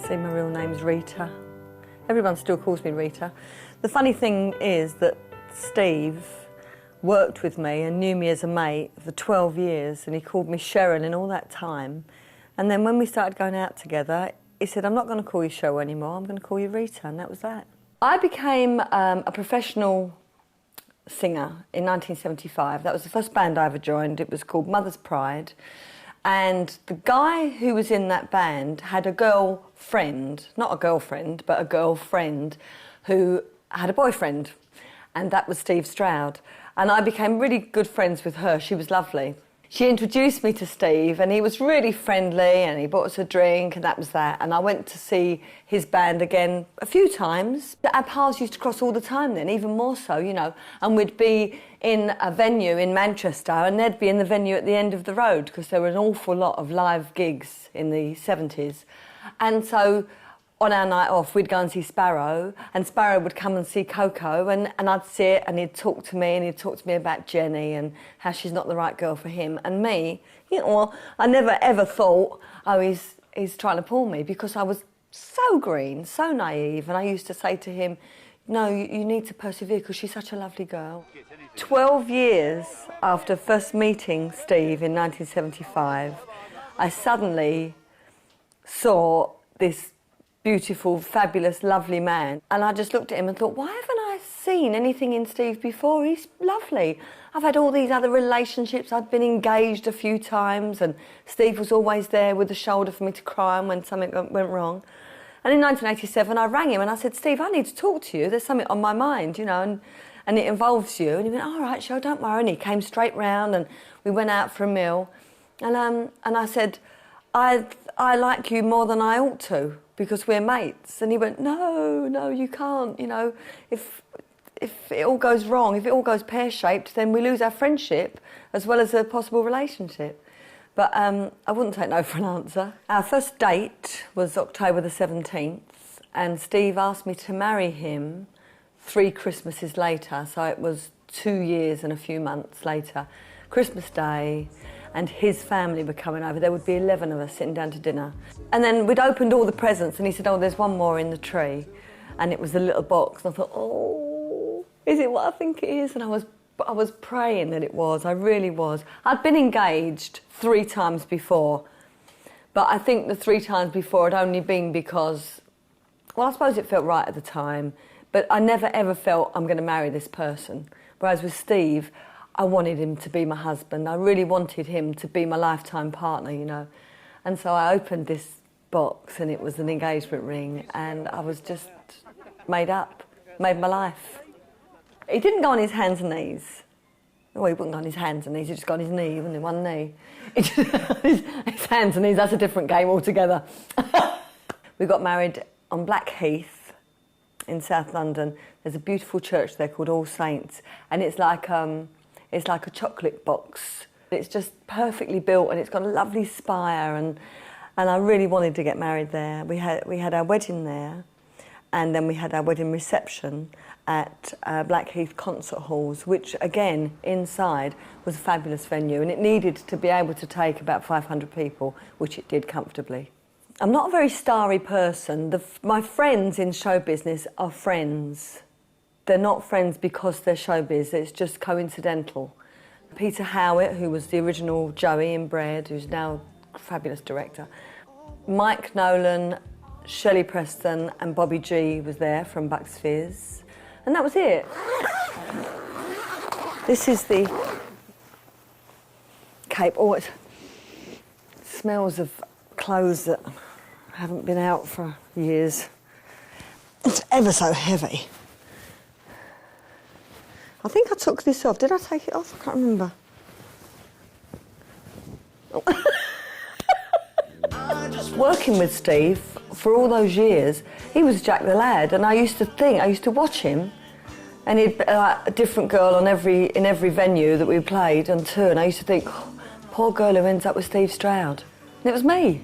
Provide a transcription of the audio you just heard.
See, my real name's Rita. Everyone still calls me Rita. The funny thing is that Steve worked with me and knew me as a mate for 12 years, and he called me Cheryl in all that time. And then when we started going out together, he said, I'm not going to call you Cheryl anymore, I'm going to call you Rita, and that was that. I became a professional singer in 1975. That was the first band I ever joined. It was called Mother's Pride. And the guy who was in that band had a girlfriend, not a girlfriend, but a girlfriend who had a boyfriend. And that was Steve Stroud. And I became really good friends with her. She was lovely. She introduced me to Steve, and he was really friendly, and he bought us a drink, and that was that. And I went to see his band again a few times. Our paths used to cross all the time then, even more so, you know. And we'd be in a venue in Manchester, and they'd be in the venue at the end of the road, because there were an awful lot of live gigs in the 70s. And so on our night off, we'd go and see Sparrow, and Sparrow would come and see Coco, and I'd sit, and he'd talk to me, and he'd talk to me about Jenny and how she's not the right girl for him. And me, you know, I never ever thought, oh, he's trying to pull me, because I was so green, so naive, and I used to say to him, no, you need to persevere, because she's such a lovely girl. 12 years after first meeting Steve in 1975, I suddenly saw this beautiful, fabulous, lovely man. And I just looked at him and thought, why haven't I seen anything in Steve before? He's lovely. I've had all these other relationships. I'd been engaged a few times, and Steve was always there with a shoulder for me to cry on when something went wrong. And in 1987, I rang him and I said, Steve, I need to talk to you. There's something on my mind, you know, and it involves you. And he went, all right, Cheryl, don't worry. And he came straight round, and we went out for a meal. And I said, I like you more than I ought to, because we're mates. And he went, no, you can't, you know, if it all goes wrong, if it all goes pear-shaped, then we lose our friendship as well as a possible relationship. But I wouldn't take no for an answer. Our first date was October the 17th, and Steve asked me to marry him 3 Christmases later, so it was 2 years and a few months later, Christmas Day, and his family were coming over. There would be 11 of us sitting down to dinner. And then we'd opened all the presents, and he said, oh, there's one more in the tree. And it was a little box, and I thought, oh, is it what I think it is? And I was praying that it was, I really was. I'd been engaged 3 times before, but I think the 3 times before had only been because, well, I suppose it felt right at the time, but I never ever felt I'm going to marry this person. Whereas with Steve, I wanted him to be my husband. I really wanted him to be my lifetime partner, you know. And so I opened this box, and it was an engagement ring, and I was just made my life. He didn't go on his hands and knees. Well, he wouldn't go on his hands and knees, he just got on his knee, wouldn't he? One knee. His hands and knees, that's a different game altogether. We got married on Blackheath in South London. There's a beautiful church there called All Saints, and it's like a chocolate box. It's just perfectly built, and it's got a lovely spire, and I really wanted to get married there. We had our wedding there, and then we had our wedding reception at Blackheath Concert Halls, which again, inside, was a fabulous venue, and it needed to be able to take about 500 people, which it did comfortably. I'm not a very starry person. My friends in show business are friends. They're not friends because they're showbiz, it's just coincidental. Peter Howitt, who was the original Joey in Bread, who's now a fabulous director. Mike Nolan, Shelley Preston and Bobby G was there from Bucks Fizz. And that was it. This is the cape. Oh, it smells of clothes that haven't been out for years. It's ever so heavy. I think I took this off. Did I take it off? I can't remember. Working with Steve for all those years, he was Jack the Lad, and I used to watch him, and he'd a different girl in every venue that we played on tour, and I used to think, oh, poor girl who ends up with Steve Stroud. And it was me.